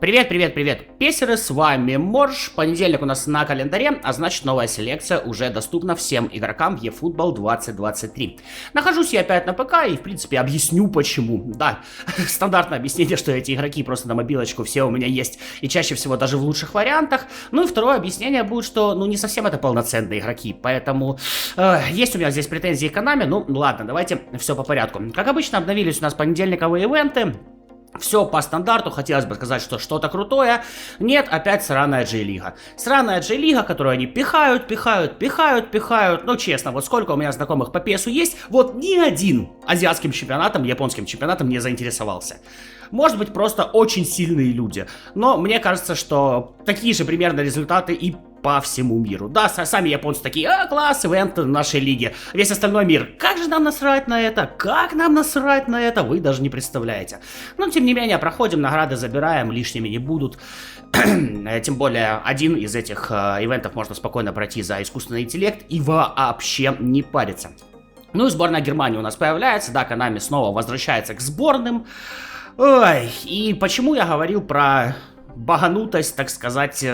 Привет, привет, привет, песеры, с вами Морж. Понедельник у нас на календаре, а значит новая селекция уже доступна всем игрокам в eFootball 2023. Нахожусь я опять на ПК и в принципе объясню почему. Да, стандартное объяснение, что эти игроки просто на мобилочку все у меня есть и чаще всего даже в лучших вариантах. Ну и второе объяснение будет, что не совсем это полноценные игроки, поэтому есть у меня здесь претензии к Konami. Ну ладно, давайте все по порядку. Как обычно, обновились у нас понедельниковые ивенты. Все по стандарту, хотелось бы сказать, что что-то крутое. Нет, опять сраная J-лига. Сраная J-лига, которую они пихают. Ну, честно, вот сколько у меня знакомых по PES есть, вот ни один азиатским чемпионатом, японским чемпионатом не заинтересовался. Может быть, просто очень сильные люди. Но мне кажется, что такие же примерно результаты и по всему миру. Да, сами японцы такие, класс, ивент нашей лиги. Весь остальной мир, как же нам насрать на это? Как нам насрать на это? Вы даже не представляете. Но, тем не менее, проходим, награды забираем, лишними не будут. Тем более, один из этих ивентов можно спокойно пройти за искусственный интеллект и вообще не париться. Ну и сборная Германии у нас появляется. Да, Konami снова возвращается к сборным. Ой, и почему я говорил про баганутость, так сказать,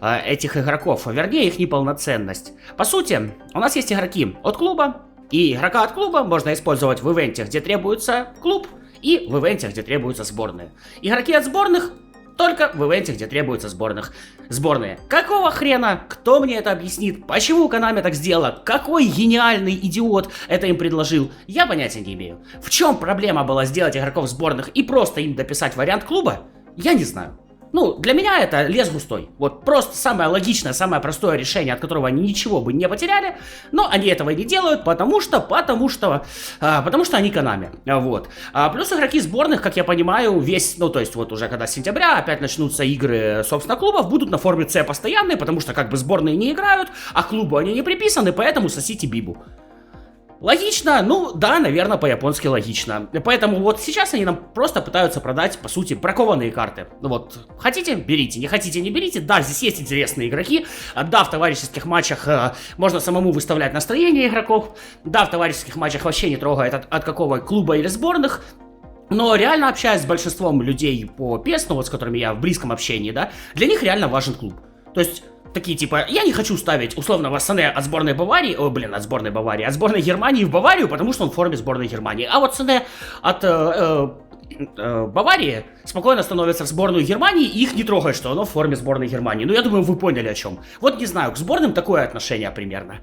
этих игроков, вернее их неполноценность. По сути, у нас есть игроки от клуба, и игрока от клуба можно использовать в ивенте, где требуется клуб, и в ивенте, где требуются сборные. Игроки от сборных только в ивенте, где требуются сборные. Какого хрена? Кто мне это объяснит? Почему Konami так сделала? Какой гениальный идиот это им предложил? Я понятия не имею. В чем проблема была сделать игроков сборных и просто им дописать вариант клуба? Я не знаю. Ну, для меня это лес густой. Вот просто самое логичное, самое простое решение, от которого они ничего бы не потеряли. Но они этого не делают, потому что они Konami. Вот. Плюс игроки сборных, как я понимаю, то есть вот уже когда с сентября опять начнутся игры, собственно, клубов, будут на форме С постоянные, потому что как бы сборные не играют, а к клубу они не приписаны, поэтому сосите бибу. Логично? Ну да, наверное, по-японски логично. Поэтому вот сейчас они нам просто пытаются продать, по сути, бракованные карты. Вот, хотите, берите, не хотите, не берите. Да, здесь есть интересные игроки. Да, в товарищеских матчах можно самому выставлять настроение игроков. Да, в товарищеских матчах вообще не трогает от какого клуба или сборных. Но реально общаясь с большинством людей по PES, с которыми я в близком общении, да, для них реально важен клуб. То есть такие типа, я не хочу ставить условного Сане от сборной Баварии, от сборной Германии в Баварию, потому что он в форме сборной Германии. А вот Сане от Баварии спокойно становится в сборную Германии, и их не трогает, что оно в форме сборной Германии. Ну, я думаю, вы поняли о чем. Вот не знаю, к сборным такое отношение примерно.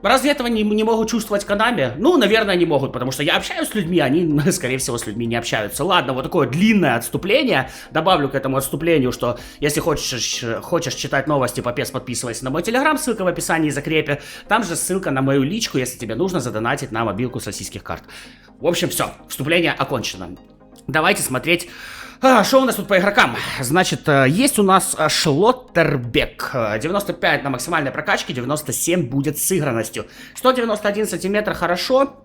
Разве этого не могут чувствовать Konami? Ну, наверное, не могут, потому что я общаюсь с людьми, они, скорее всего, с людьми не общаются. Ладно, вот такое длинное отступление. Добавлю к этому отступлению, что если хочешь читать новости по PES, подписывайся на мой телеграм, ссылка в описании и закрепе. Там же ссылка на мою личку, если тебе нужно задонатить на мобилку с российских карт. В общем, все, вступление окончено. Давайте смотреть, что у нас тут по игрокам. Значит, есть у нас Шлоттербек. 95 на максимальной прокачке, 97 будет с сыгранностью. 191 сантиметр хорошо.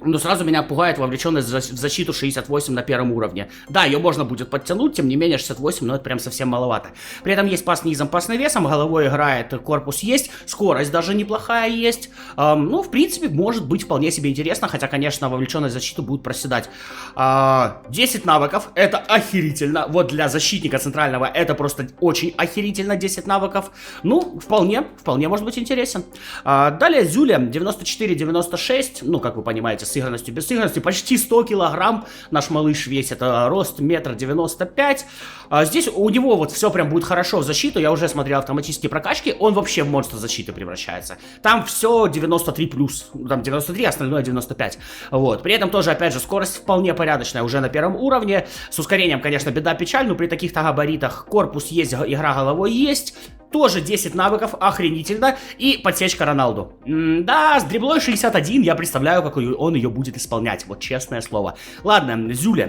Но сразу меня пугает вовлеченность в защиту 68 на первом уровне. Да, ее можно будет подтянуть, тем не менее 68, но это прям совсем маловато. При этом есть пас низом, пас навесом, головой играет, корпус есть, скорость даже неплохая есть. Ну, в принципе, может быть вполне себе интересно, хотя, конечно, вовлеченность в защиту будет проседать. 10 навыков, это охерительно. Вот для защитника центрального это просто очень охерительно, 10 навыков. Ну, вполне может быть интересен. Далее Зюля, 94-96, ну, как вы понимаете, с сыгранностью, без сыгранности, почти 100 килограмм наш малыш весит, рост 1,95 м. Здесь у него вот все прям будет хорошо в защиту, я уже смотрел автоматические прокачки, он вообще в монстр защиты превращается. Там все 93+, там 93, остальное 95. Вот, при этом тоже, опять же, скорость вполне порядочная, уже на первом уровне, с ускорением, конечно, беда-печаль, но при таких-то габаритах корпус есть, игра головой есть. Тоже 10 навыков, охренительно. И подсечка Роналду. Да, с дриблой 61 я представляю, как он ее будет исполнять. Вот честное слово. Ладно, Зюля,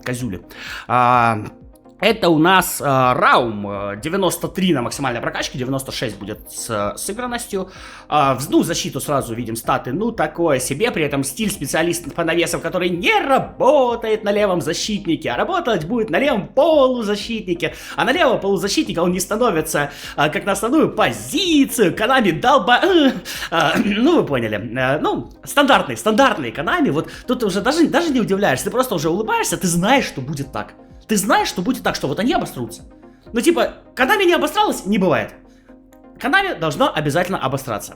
козюля. Это у нас Раум, 93 на максимальной прокачке, 96 будет с сыгранностью. Ну, защиту сразу видим, статы, ну, такое себе. При этом стиль специалист по навесам, который не работает на левом защитнике, а работать будет на левом полузащитнике. А на левого полузащитника он не становится как на основную позицию. Konami ну, вы поняли. Ну, стандартный Konami. Вот тут ты уже даже не удивляешься, ты просто уже улыбаешься, ты знаешь, что будет так. ты знаешь, что будет так, что вот они обосрутся. Ну, типа, Konami не обосралась, не бывает. Konami должно обязательно обосраться.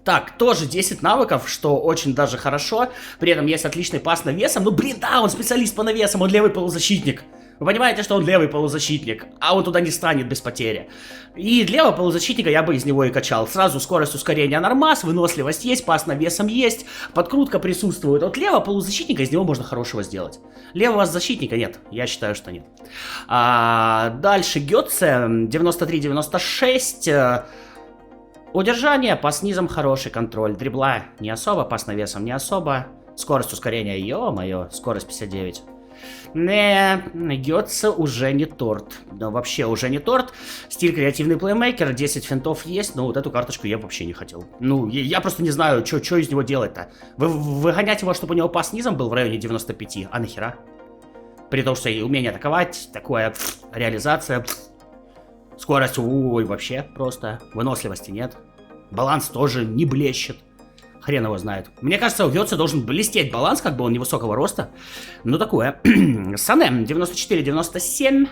Так, тоже 10 навыков, что очень даже хорошо. При этом есть отличный пас навесом. Ну, блин, да, он специалист по навесам, он левый полузащитник. Вы понимаете, что он левый полузащитник, а он туда не станет без потери. И левого полузащитника я бы из него и качал. Сразу скорость ускорения нормас, выносливость есть, пас навесом есть, подкрутка присутствует. Вот левого полузащитника из него можно хорошего сделать. Левого защитника нет, я считаю, что нет. Дальше Гетце, 93-96. Удержание, пас низом хороший, контроль. Дрибла не особо, пас навесом не особо. Скорость ускорения, ё-моё, скорость 59. Не, Гетце уже не торт. Да, вообще уже не торт. Стиль креативный плеймейкер, 10 финтов есть, но вот эту карточку я вообще не хотел. Ну, я просто не знаю, что из него делать-то. Выгонять его, чтобы у него пас низом был в районе 95, а нахера? При том, что и умение атаковать, такое, реализация, скорость, ой, вообще просто. Выносливости нет. Баланс тоже не блещет. Хрен его знает. Мне кажется, у Гетце должен блестеть баланс, как бы он невысокого роста. Ну, такое. Сане, 94-97.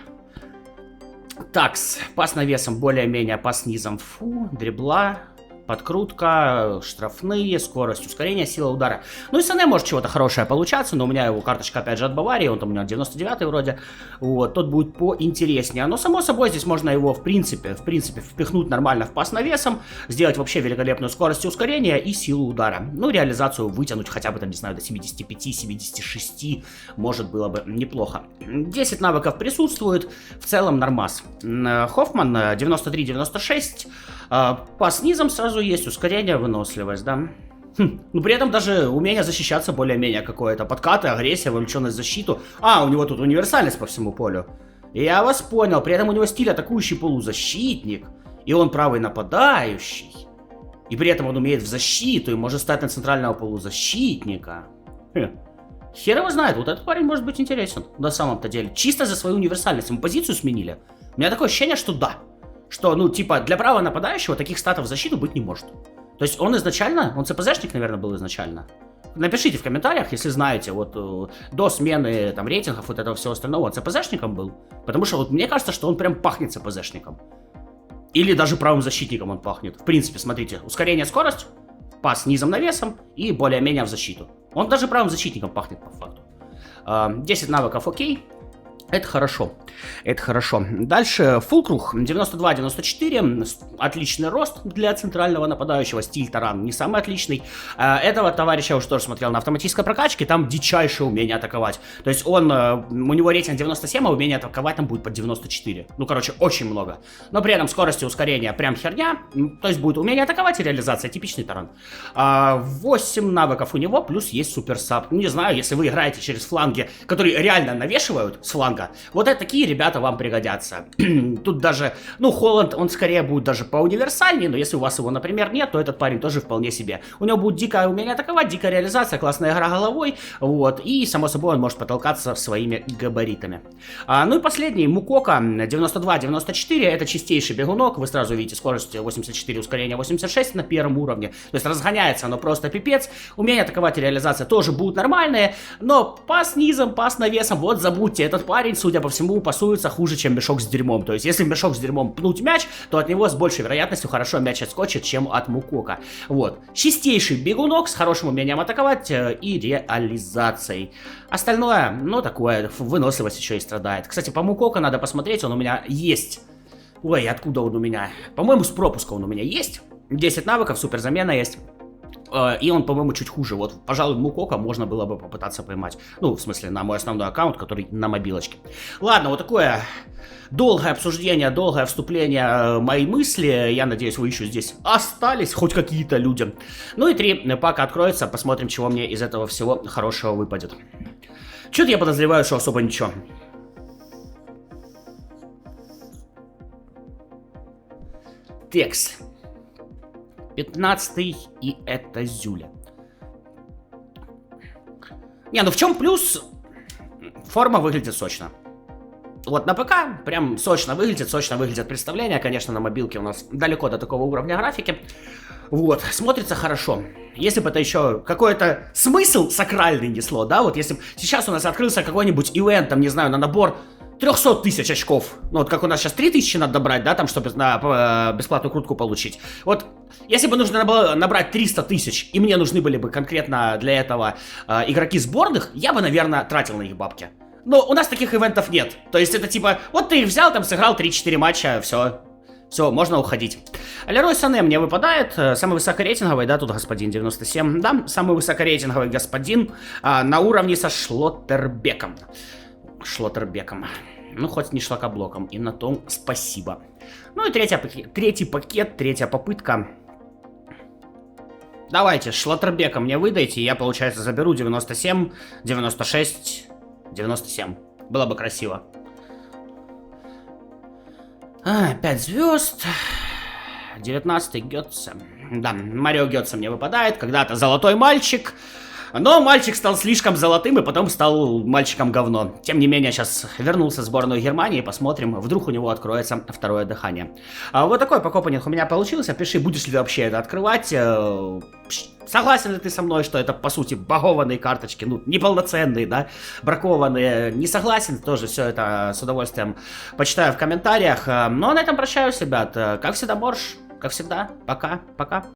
Такс, пас навесом более-менее, пас низом. Фу, дрибла. Подкрутка, штрафные, скорость ускорения, сила удара. Ну и Сане может чего-то хорошее получаться, но у меня его карточка опять же от Баварии, он там у меня 99-й вроде. Вот, тот будет поинтереснее. Но само собой здесь можно его в принципе впихнуть нормально в пас навесом, сделать вообще великолепную скорость и ускорение и силу удара. Ну, реализацию вытянуть хотя бы там, не знаю, до 75-76, может было бы неплохо. 10 навыков присутствует, в целом нормас. Хоффман, 93-96. Пас низом сразу есть, ускорение, выносливость, да. Ну, при этом даже умение защищаться более-менее какое-то. Подкаты, агрессия, вовлеченность в защиту. У него тут универсальность по всему полю. Я вас понял. При этом у него стиль атакующий полузащитник. И он правый нападающий. И при этом он умеет в защиту и может стать на центрального полузащитника. Хер его знает, вот этот парень может быть интересен. На самом-то деле. Чисто за свою универсальность. Мы позицию сменили. У меня такое ощущение, что да. Что, ну, типа, для правого нападающего таких статов в защиту быть не может. То есть он изначально, он ЦПЗшник, наверное, был изначально. Напишите в комментариях, если знаете, вот до смены там рейтингов, вот этого всего остального, он ЦПЗшником был. Потому что вот мне кажется, что он прям пахнет ЦПЗшником. Или даже правым защитником он пахнет. В принципе, смотрите, ускорение, скорость, пас низом навесом и более-менее в защиту. Он даже правым защитником пахнет по факту. 10 навыков окей. Это хорошо. Это хорошо. Дальше Фулкруг 92-94. Отличный рост для центрального нападающего. Стиль таран не самый отличный. Этого товарища я уже тоже смотрел на автоматической прокачке. Там дичайшее умение атаковать. То есть он, у него рейтинг 97, а умение атаковать там будет под 94. Ну, короче, очень много. Но при этом скорость и ускорение прям херня. То есть будет умение атаковать и реализация. Типичный таран. 8 навыков у него, плюс есть суперсап. Не знаю, если вы играете через фланги, которые реально навешивают с фланга. Вот это такие ребята вам пригодятся. Тут даже, ну, Холланд, он скорее будет даже поуниверсальнее, но если у вас его, например, нет, то этот парень тоже вполне себе. У него будет дикое умение атаковать, дикая реализация, классная игра головой, вот, и, само собой, он может потолкаться своими габаритами. Ну и последний, Мукока, 92-94, это чистейший бегунок, вы сразу видите скорость 84, ускорение 86 на первом уровне, то есть разгоняется оно просто пипец, умение атаковать и реализация тоже будут нормальные, но пас низом, пас навесом, вот забудьте, этот парень, судя по всему, пасуется хуже, чем мешок с дерьмом. То есть, если в мешок с дерьмом пнуть мяч, то от него с большей вероятностью хорошо мяч отскочит, чем от Мукока. Вот. Чистейший бегунок с хорошим умением атаковать и реализацией. Остальное, ну, такое, выносливость еще и страдает. Кстати, по Мукока надо посмотреть, он у меня есть. Ой, откуда он у меня? По-моему, с пропуска он у меня есть. 10 навыков, суперзамена есть. И он, по-моему, чуть хуже. Вот, пожалуй, Мукока можно было бы попытаться поймать. Ну, в смысле, на мой основной аккаунт, который на мобилочке. Ладно, вот такое долгое обсуждение, долгое вступление мои мысли. Я надеюсь, вы еще здесь остались, хоть какие-то люди. Ну и 3 пака откроется. Посмотрим, чего мне из этого всего хорошего выпадет. Что-то я подозреваю, что особо ничего. Текст. 15-й, и это Зюля. Не, ну в чем плюс? Форма выглядит сочно. Вот на ПК прям сочно выглядит представление. Конечно, на мобилке у нас далеко до такого уровня графики. Вот, смотрится хорошо. Если бы это еще какой-то смысл сакральный несло, да, вот если бы сейчас у нас открылся какой-нибудь ивент, там, не знаю, на набор 300 тысяч очков, ну вот как у нас сейчас 3000 надо добрать, да, там, чтобы на бесплатную крутку получить. Вот, если бы нужно было набрать 300 тысяч, и мне нужны были бы конкретно для этого игроки сборных, я бы, наверное, тратил на них бабки. Но у нас таких ивентов нет. То есть это типа, вот ты их взял, там сыграл 3-4 матча, все. Все, можно уходить. Лерой Сане мне выпадает. Самый высокорейтинговый, да, тут господин 97. Да, самый высокорейтинговый господин на уровне со Шлоттербеком. Ну, хоть не шлакоблоком. И на том спасибо. Ну и третий пакет, третья попытка. Давайте, Шлоттербека мне выдайте. Я, получается, заберу 97, 96, 97. Было бы красиво. 5 звезд. 19-й Гетце. Да, Марио Гетце мне выпадает. Когда-то золотой мальчик. Но мальчик стал слишком золотым и потом стал мальчиком говно. Тем не менее, сейчас вернулся в сборную Германии. Посмотрим, вдруг у него откроется второе дыхание. Вот такой покопанинг у меня получился. Пиши, будешь ли ты вообще это открывать. Согласен ли ты со мной, что это, по сути, багованные карточки, ну, неполноценные, да, бракованные? Не согласен, тоже все это с удовольствием почитаю в комментариях. Ну, а на этом прощаюсь, ребят. Как всегда, Морж, как всегда, пока.